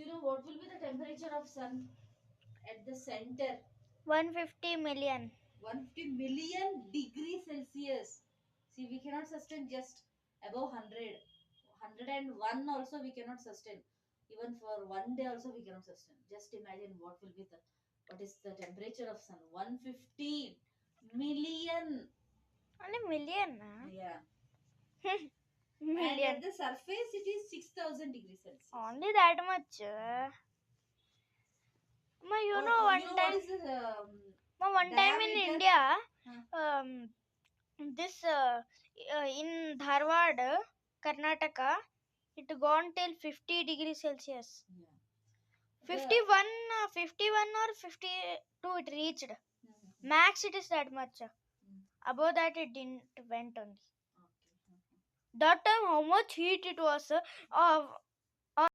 You know what will be the temperature of sun at the center? 150 million. 150 million degrees Celsius. See, we cannot sustain just above 100. 101 also we cannot sustain. Even for one day also we cannot sustain. Just imagine what is the temperature of sun? 150 million. Only million. Yeah. And at Million. the surface it is 6000 degrees Celsius. Only that much. Ma, You know what is the one time in diameter? India, Huh. um, this in Dharwad, Karnataka, it gone till 50 degrees Celsius. Yeah. The 51, 51 or 52 it reached. Mhm. Max it is that much. Mm. Above that it didn't went only. Okay. That time how much heat it was.